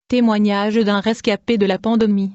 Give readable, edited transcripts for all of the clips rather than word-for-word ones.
Témoignage d'un rescapé de la pandémie.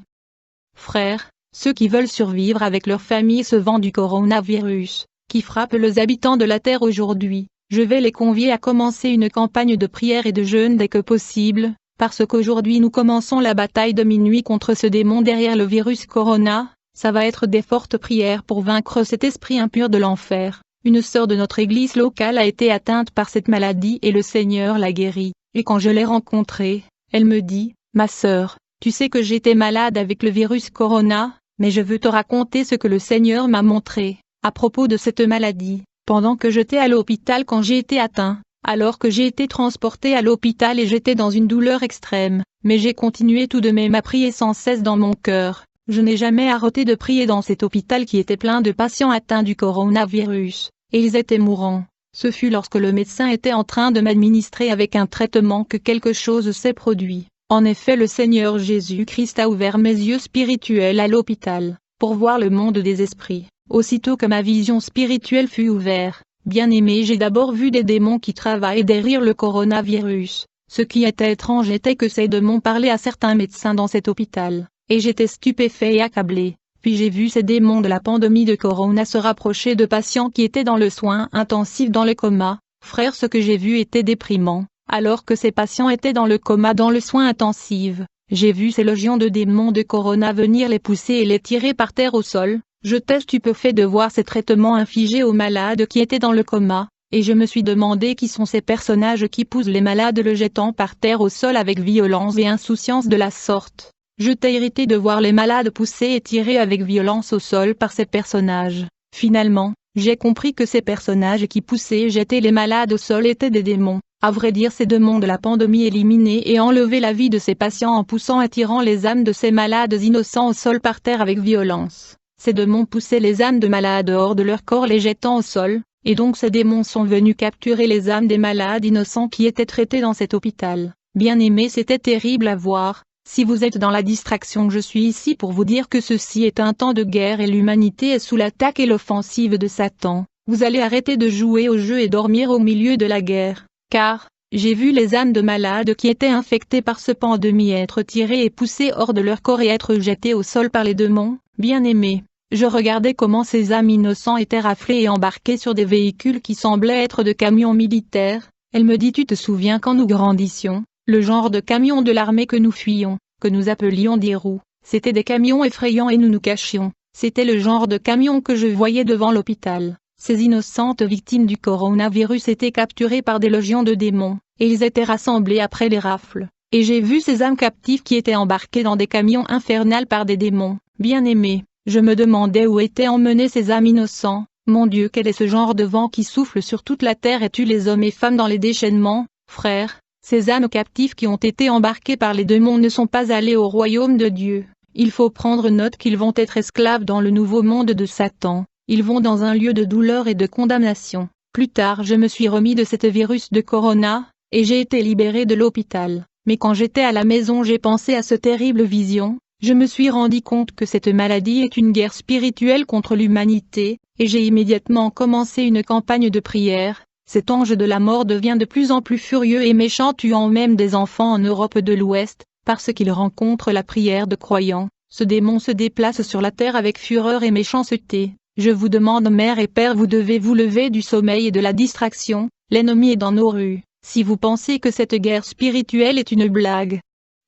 Frères, ceux qui veulent survivre avec leur famille ce vent du coronavirus, qui frappe les habitants de la Terre aujourd'hui, je vais les convier à commencer une campagne de prière et de jeûne dès que possible, parce qu'aujourd'hui nous commençons la bataille de minuit contre ce démon derrière le virus corona. Ça va être des fortes prières pour vaincre cet esprit impur de l'enfer. Une sœur de notre église locale a été atteinte par cette maladie et le Seigneur l'a guérie, et quand je l'ai rencontrée, elle me dit, « Ma sœur, tu sais que j'étais malade avec le virus corona, mais je veux te raconter ce que le Seigneur m'a montré, à propos de cette maladie, pendant que j'étais à l'hôpital quand j'ai été atteint, alors que j'ai été transporté à l'hôpital et j'étais dans une douleur extrême, mais j'ai continué tout de même à prier sans cesse dans mon cœur. Je n'ai jamais arrêté de prier dans cet hôpital qui était plein de patients atteints du coronavirus, et ils étaient mourants. Ce fut lorsque le médecin était en train de m'administrer avec un traitement que quelque chose s'est produit. En effet, le Seigneur Jésus-Christ a ouvert mes yeux spirituels à l'hôpital, pour voir le monde des esprits. Aussitôt que ma vision spirituelle fut ouverte, bien-aimé, j'ai d'abord vu des démons qui travaillent derrière le coronavirus. Ce qui était étrange était que ces démons parlaient à certains médecins dans cet hôpital, et j'étais stupéfait et accablé. Puis j'ai vu ces démons de la pandémie de corona se rapprocher de patients qui étaient dans le soin intensif dans le coma. Frère, ce que j'ai vu était déprimant. Alors que ces patients étaient dans le coma dans le soin intensif, j'ai vu ces légions de démons de corona venir les pousser et les tirer par terre au sol. J'étais stupéfait de voir ces traitements infligés aux malades qui étaient dans le coma, et je me suis demandé qui sont ces personnages qui poussent les malades le jetant par terre au sol avec violence et insouciance de la sorte. J'étais irrité de voir les malades poussés et tirés avec violence au sol par ces personnages. Finalement, j'ai compris que ces personnages qui poussaient et jetaient les malades au sol étaient des démons. À vrai dire, ces démons de la pandémie éliminaient et enlevaient la vie de ces patients en poussant et tirant les âmes de ces malades innocents au sol par terre avec violence. Ces démons poussaient les âmes de malades hors de leur corps les jetant au sol, et donc ces démons sont venus capturer les âmes des malades innocents qui étaient traités dans cet hôpital. Bien-aimés, c'était terrible à voir. Si vous êtes dans la distraction, je suis ici pour vous dire que ceci est un temps de guerre et l'humanité est sous l'attaque et l'offensive de Satan. Vous allez arrêter de jouer au jeu et dormir au milieu de la guerre, car j'ai vu les âmes de malades qui étaient infectés par ce pandémie être tirées et poussées hors de leur corps et être jetées au sol par les démons. Bien-aimés, je regardais comment ces âmes innocents étaient raflées et embarquées sur des véhicules qui semblaient être de camions militaires. Elle me dit, tu te souviens quand nous grandissions? Le genre de camions de l'armée que nous fuyions, que nous appelions des roues, c'était des camions effrayants et nous nous cachions. C'était le genre de camion que je voyais devant l'hôpital. Ces innocentes victimes du coronavirus étaient capturées par des légions de démons, et ils étaient rassemblés après les rafles. Et j'ai vu ces âmes captives qui étaient embarquées dans des camions infernales par des démons. Bien-aimés, je me demandais où étaient emmenés ces âmes innocents. Mon Dieu, quel est ce genre de vent qui souffle sur toute la terre et tue les hommes et femmes dans les déchaînements? Frères, ces âmes captives qui ont été embarquées par les démons ne sont pas allées au royaume de Dieu. Il faut prendre note qu'ils vont être esclaves dans le nouveau monde de Satan. Ils vont dans un lieu de douleur et de condamnation. Plus tard, je me suis remis de cette virus de corona, et j'ai été libéré de l'hôpital. Mais quand j'étais à la maison, j'ai pensé à cette terrible vision. Je me suis rendu compte que cette maladie est une guerre spirituelle contre l'humanité, et j'ai immédiatement commencé une campagne de prière. Cet ange de la mort devient de plus en plus furieux et méchant, tuant même des enfants en Europe de l'Ouest, parce qu'il rencontre la prière de croyants. Ce démon se déplace sur la terre avec fureur et méchanceté. Je vous demande, mère et père, vous devez vous lever du sommeil et de la distraction. L'ennemi est dans nos rues. Si vous pensez que cette guerre spirituelle est une blague,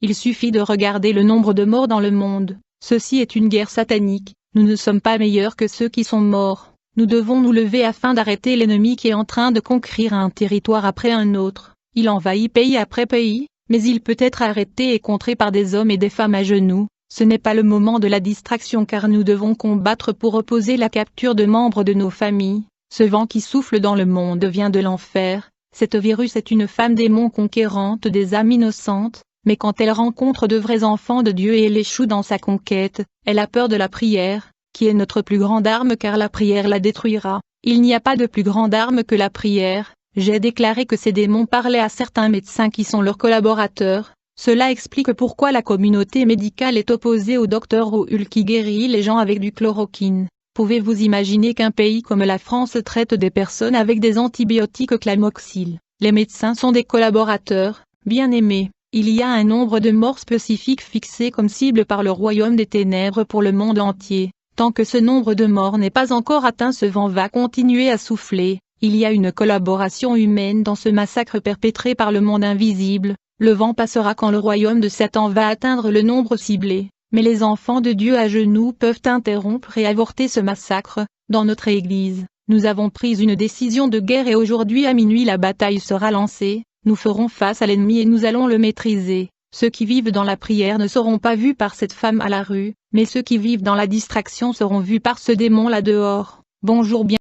il suffit de regarder le nombre de morts dans le monde. Ceci est une guerre satanique. Nous ne sommes pas meilleurs que ceux qui sont morts. Nous devons nous lever afin d'arrêter l'ennemi qui est en train de conquérir un territoire après un autre. Il envahit pays après pays, mais il peut être arrêté et contré par des hommes et des femmes à genoux. Ce n'est pas le moment de la distraction car nous devons combattre pour opposer la capture de membres de nos familles. Ce vent qui souffle dans le monde vient de l'enfer. Cette virus est une femme démon conquérante des âmes innocentes, mais quand elle rencontre de vrais enfants de Dieu et elle échoue dans sa conquête, elle a peur de la prière, qui est notre plus grande arme car la prière la détruira. Il n'y a pas de plus grande arme que la prière. J'ai déclaré que ces démons parlaient à certains médecins qui sont leurs collaborateurs. Cela explique pourquoi la communauté médicale est opposée au docteur Raoul qui guérit les gens avec du chloroquine. Pouvez-vous imaginer qu'un pays comme la France traite des personnes avec des antibiotiques Clamoxyl? Les médecins sont des collaborateurs. Bien-aimés, Il y a un nombre de morts spécifique fixé comme cible par le royaume des ténèbres pour le monde entier. Tant que ce nombre de morts n'est pas encore atteint, ce vent va continuer à souffler. Il y a une collaboration humaine dans ce massacre perpétré par le monde invisible. Le vent passera quand le royaume de Satan va atteindre le nombre ciblé. Mais les enfants de Dieu à genoux peuvent interrompre et avorter ce massacre. Dans notre Église, nous avons pris une décision de guerre et aujourd'hui à minuit la bataille sera lancée. Nous ferons face à l'ennemi et nous allons le maîtriser. Ceux qui vivent dans la prière ne seront pas vus par cette femme à la rue, mais ceux qui vivent dans la distraction seront vus par ce démon là dehors. Bonjour bien.